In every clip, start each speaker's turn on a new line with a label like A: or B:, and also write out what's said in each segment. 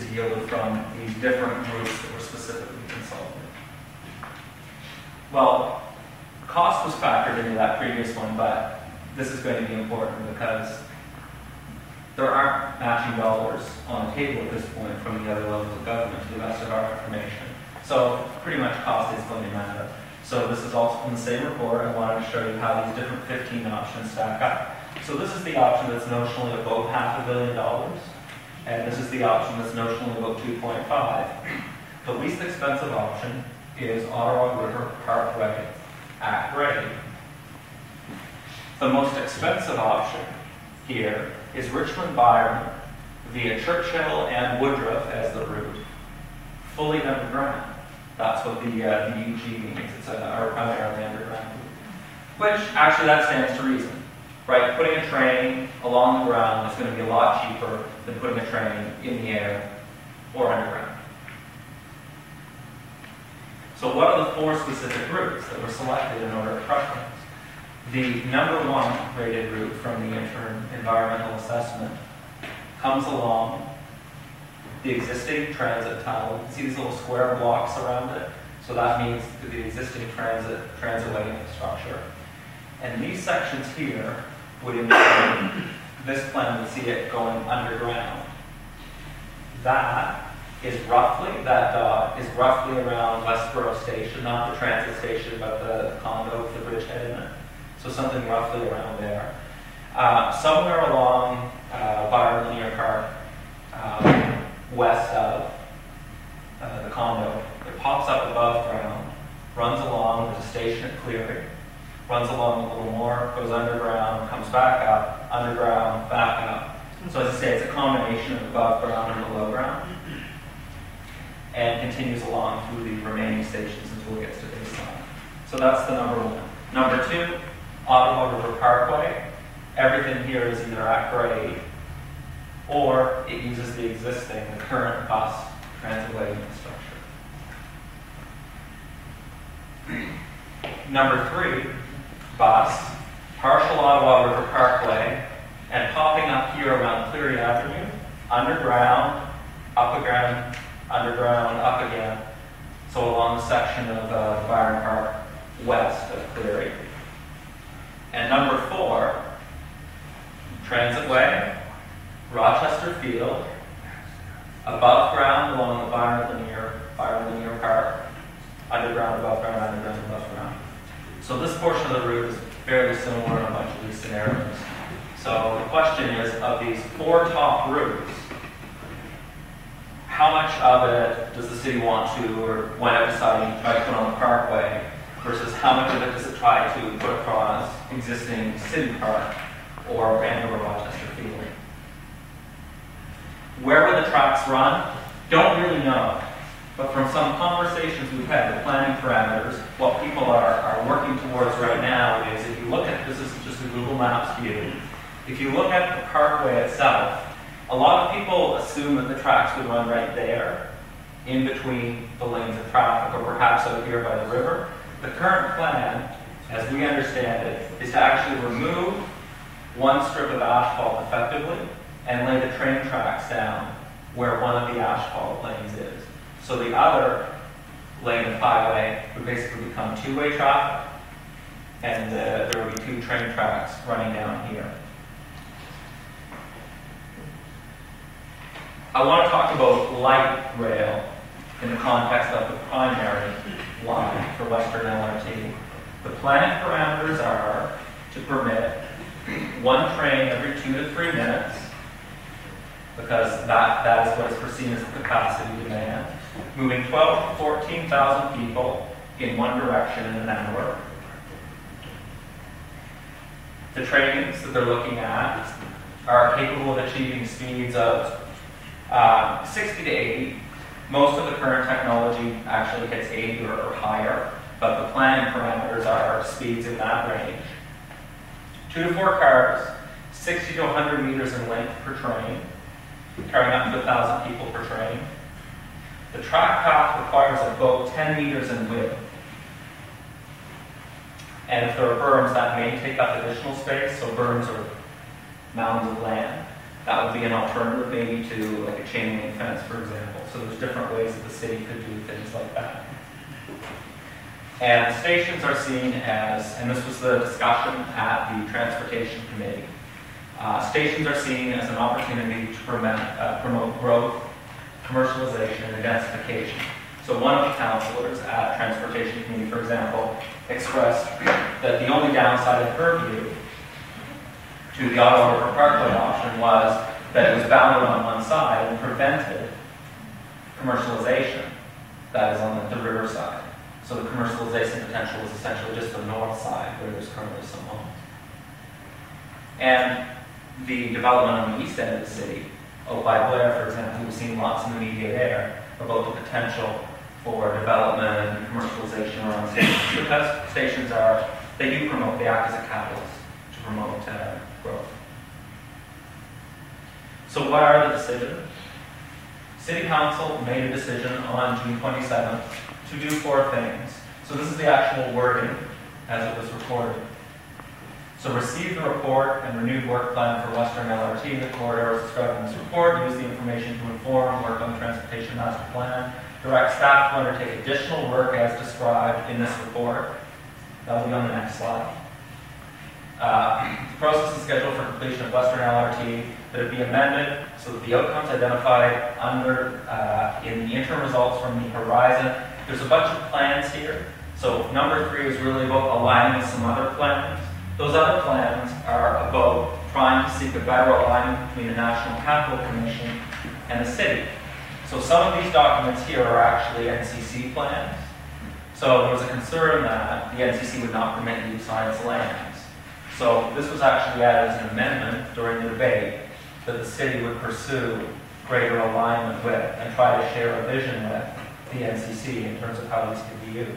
A: is yielded from these different groups that were specifically consulted. Well, cost was factored into that previous one, but this is going to be important because there aren't matching dollars on the table at this point from the other levels of government to the rest of our information. So pretty much cost is going to matter. So this is also from the same report. I wanted to show you how these different 15 options stack up. So this is the option that's notionally about $500 million, and this is the option that's notionally about 2.5. The least expensive option is Ottawa River Parkway at grade. The most expensive option here is Richmond Byron via Churchill and Woodruff as the route, fully underground. That's what the UG means. It's our primarily underground route. Which, actually, that stands to reason. Right? Putting a train along the ground is going to be a lot cheaper than putting a train in the air or underground. So what are the 4 specific routes that were selected in order of preference? The number 1 rated route from the interim environmental assessment comes along the existing transit tunnel. You can see these little square blocks around it. So that means the existing transitway infrastructure. And these sections here would indicate this plan would see it going underground. That dot is roughly around Westboro Station, not the transit station, but the condo with the bridgehead in it. So something roughly around there. Somewhere along Byron Linear Park, west of the condo, it pops up above ground, runs along, there's a station at Cleary, runs along a little more, goes underground, comes back up, underground, back up. So as I say, it's a combination of above ground and below ground, and continues along through the remaining stations until it gets to baseline. So that's the number 1. Number 2, Ottawa River Parkway. Everything here is either at grade, or it uses the existing, the current bus transitway infrastructure. Number 3, bus, partial Ottawa River Parkway, and popping up here around Cleary Avenue, underground, up again, underground, up again. So along the section of Byron Park west of Cleary. And number 4, transitway, Rochester Field, above ground along the Byron Linear Park, underground, above ground, underground, above ground. So this portion of the route is fairly similar in a bunch of these scenarios. So the question is, of these 4 top routes, how much of it does the city want to, or when it deciding to try to put on the parkway, versus how much of it does it try to put across existing city park or Rochester Field? Where will the tracks run? Don't really know. But from some conversations we've had, the planning parameters, what people are working towards right now is, if you look at, this is just a Google Maps view, if you look at the parkway itself, a lot of people assume that the tracks would run right there, in between the lanes of traffic, or perhaps out here by the river. The current plan, as we understand it, is to actually remove one strip of asphalt effectively and lay the train tracks down where one of the asphalt lanes is. So the other lane of highway would basically become 2-way traffic, and there would be 2 train tracks running down here. I want to talk about light rail in the context of the primary line for Western LRT. The planning parameters are to permit 1 train every 2 to 3 minutes, because that is what is foreseen as the capacity demand, moving 12,000 to 14,000 people in one direction in an hour. The trains that they're looking at are capable of achieving speeds of 60 to 80. Most of the current technology actually hits 80 or higher, but the planning parameters are speeds in that range. 2 to 4 cars, 60 to 100 meters in length per train, carrying up to 1,000 people per train. The track path requires a boat 10 meters in width. And if there are berms, that may take up additional space, so berms are mounds of land. That would be an alternative maybe to like a chain link fence, for example. So there's different ways that the city could do things like that. And stations are seen as, and this was the discussion at the Transportation Committee, stations are seen as an opportunity to promote growth, commercialization, and densification. So one of the councillors at Transportation Committee, for example, expressed that the only downside in her view to the Ottawa River Parkway option was that it was bounded on one side and prevented commercialization, that is on the river side. So the commercialization potential is essentially just the north side where there's currently some homes. And the development on the east end of the city, by Blair, for example, we've seen lots in the media there about the potential for development and commercialization around stations. Because stations they do promote, they act as a catalyst to promote growth. So what are the decisions? City Council made a decision on June 27th to do 4 things. So this is the actual wording as it was recorded. So receive the report and renewed work plan for Western LRT in the corridors described in this report. Use the information to inform work on the transportation master plan. Direct staff to undertake additional work as described in this report. That will be on the next slide. The process is scheduled for completion of Western LRT that it be amended so that the outcomes identified in the interim results from the horizon. There's a bunch of plans here. So number 3 is really about aligning with some other plans. Those other plans are about trying to seek a better alignment between the National Capital Commission and the city. So some of these documents here are actually NCC plans. So there was a concern that the NCC would not permit use on its lands. So this was actually added as an amendment during the debate that the city would pursue greater alignment with and try to share a vision with the NCC in terms of how these could be used.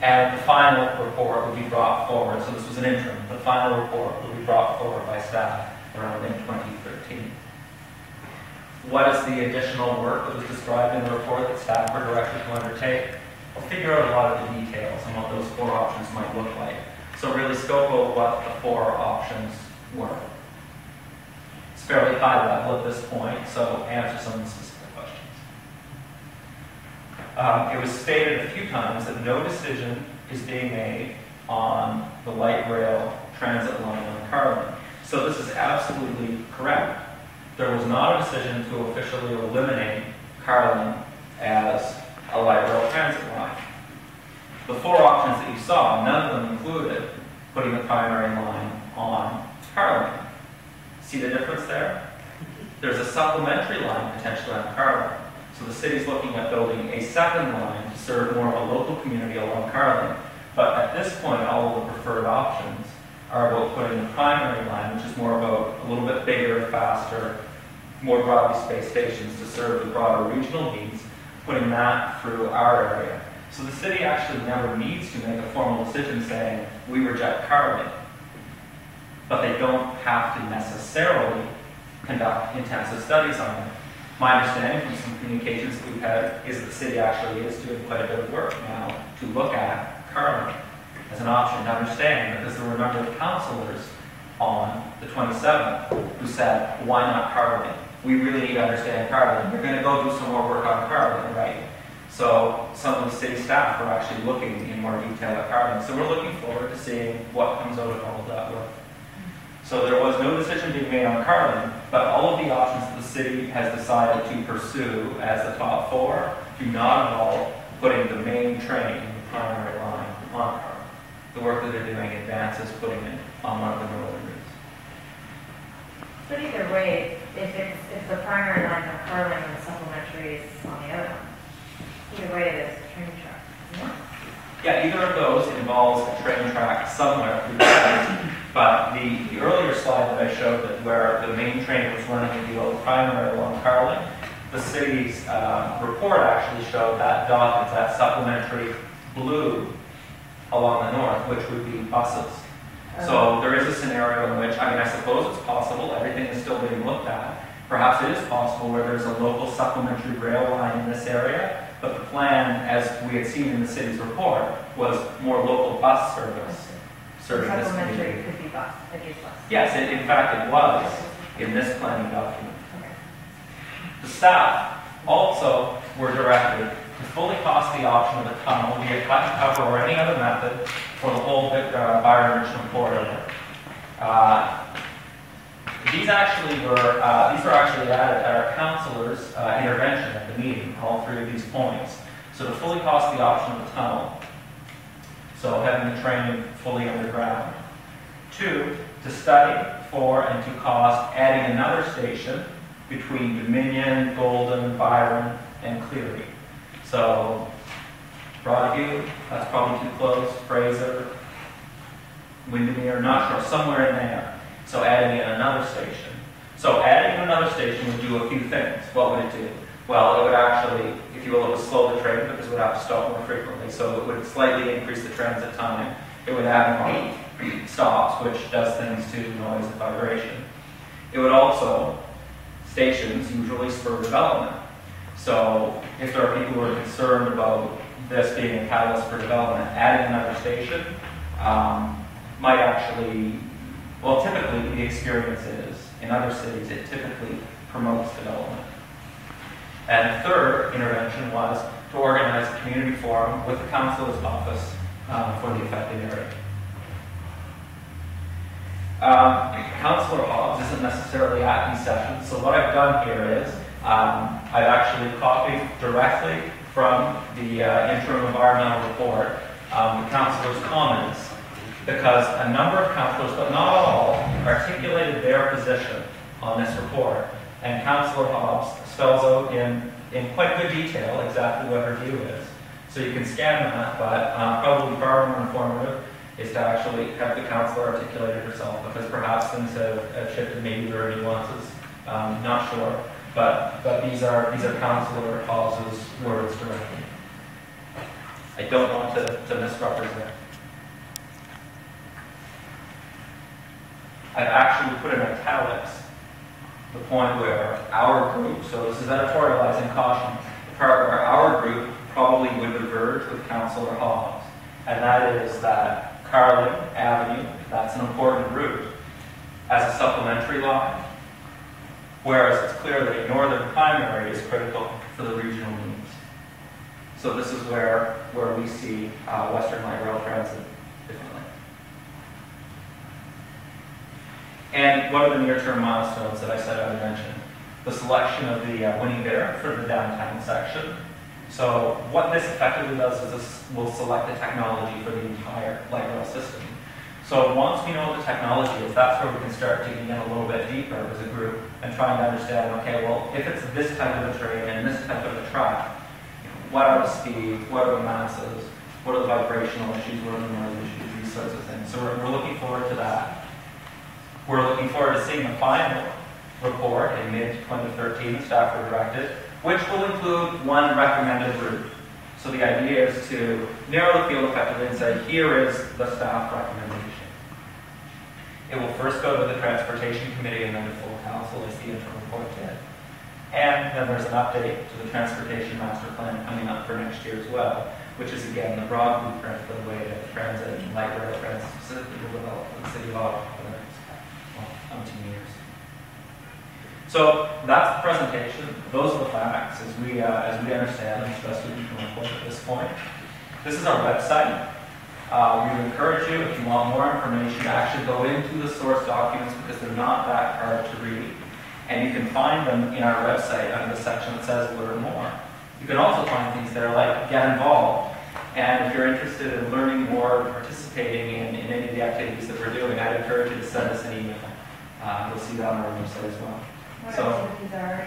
A: And the final report would be brought forward. So this was an interim. The final report would be brought forward by staff around in 2013. What is the additional work that was described in the report that staff were directed to undertake? We'll figure out a lot of the details on what those 4 options might look like. So really scope out what the 4 options were. It's fairly high level at this point, so answer some specific questions. It was stated a few times that no decision is being made on the light rail transit line on Carlin. So this is absolutely correct. There was not a decision to officially eliminate Carlin as a light rail transit line. The 4 options that you saw, none of them included putting the primary line on Carlin. See the difference there? There's a supplementary line potentially on Carlin. So the city's looking at building a second line to serve more of a local community along Carlin. But at this point, all of the preferred options are about putting the primary line, which is more about a little bit bigger, faster, more broadly spaced stations to serve the broader regional needs, putting that through our area. So the city actually never needs to make a formal decision saying, we reject Carlin. But they don't have to necessarily conduct intensive studies on it. My understanding from some communications that we've had is that the city actually is doing quite a bit of work now to look at Carlin as an option, to understand, because there were a number of councillors on the 27th who said, why not Carlin? We really need to understand Carlin. We're going to go do some more work on Carlin, right? So some of the city staff are actually looking in more detail at Carlin. So we're looking forward to seeing what comes out of all of that work. So there was no decision being made on Carlin, but all of the options that the city has decided to pursue as the top 4 do not involve putting the main train in the primary line on Carlin. The work that they're doing advances putting it on one of the northern routes.
B: But either way, if the primary line on Carlin and the supplementary is on the other one, either way it is a train track, isn't it?
A: Yeah, either of those involves a train track somewhere through the city. But the earlier slide that I showed, that where the main train was running the old primary along Carlin, the city's report actually showed that dotted, that supplementary blue along the north, which would be buses. So there is a scenario in which, I suppose it's possible, everything is still being looked at. Perhaps it is possible where there's a local supplementary rail line in this area, but the plan, as we had seen in the city's report, was more local bus service. serving this
B: Supplementary
A: community.
B: could be bus, it is bus.
A: Yes, in fact it was in this planning document.
B: Okay.
A: The staff also were directed to fully cost the option of the tunnel via cut and cover or any other method for the whole Byron-Richmond corridor. These were actually added at our councillor's intervention at the meeting, all three of these points. So to fully cost the option of the tunnel, so having the train fully underground. 2, to study for and to cost adding another station between Dominion, Golden, Byron, and Cleary. So Broadview, that's probably too close, Fraser, Windermere, not sure, somewhere in there. So adding in another station. So adding in another station would do a few things. What would it do? Well, it would actually, if you will, it would slow the train because it would have to stop more frequently. So it would slightly increase the transit time. It would add more stops, which does things to noise and vibration. It would also, stations usually spur development. So if there are people who are concerned about this being a catalyst for development, adding another station might actually, well, typically the experience is, in other cities, it typically promotes development. And the third intervention was to organize a community forum with the councillor's office for the affected area. Councillor Hobbs isn't necessarily at these sessions, so what I've done here is I've actually copied directly from the interim environmental report the councillor's comments, because a number of councillors, but not all, articulated their position on this report. And Councillor Hobbs spells out in quite good detail exactly what her view is. So you can scan that, but probably far more informative is to actually have the councillor articulate it herself, because perhaps things have shifted, maybe there are nuances, not sure. But these are Councillor Hobbs' words directly. I don't want to misrepresent. I've actually put in italics the point where our group, so this is editorializing caution, the part where our group probably would diverge with Councillor Hobbs, and that is that Carling Avenue, that's an important route, as a supplementary line, whereas it's clear that a northern primary is critical for the regional needs. So this is where we see Western Light Rail Transit differently. And what are the near-term milestones that I said I would mention? The selection of the winning bidder for the downtown section. So what this effectively does is this will select the technology for the entire light rail system. So once we know what the technology is, that's where we can start digging in a little bit deeper as a group and trying to understand, okay, well, if it's this type of a train and this type of a track, what are the speeds, what are the masses, what are the vibrational issues, what are the noise issues, these sorts of things. So we're looking forward to that. We're looking forward to seeing the final report in mid-2013, staff were directed, which will include one recommended route. So the idea is to narrow the field effectively and say, here is the staff recommendation. It will first go to the Transportation Committee and then to full council as the interim report did. And then there's an update to the Transportation Master Plan coming up for next year as well, which is again the broad blueprint for the way that transit and light rail transit specifically will develop in the city of Ottawa for the next 17 years. So that's the presentation. Those are the facts as we understand them as best we can report at this point. This is our website. We would encourage you, if you want more information, to actually go into the source documents because they're not that hard to read. And you can find them in our website under the section that says learn more. You can also find things there like get involved. And if you're interested in learning more, participating in any of the activities that we're doing, I'd encourage you to send us an email. You'll see that on our website as well.
B: What
A: So,
B: activities are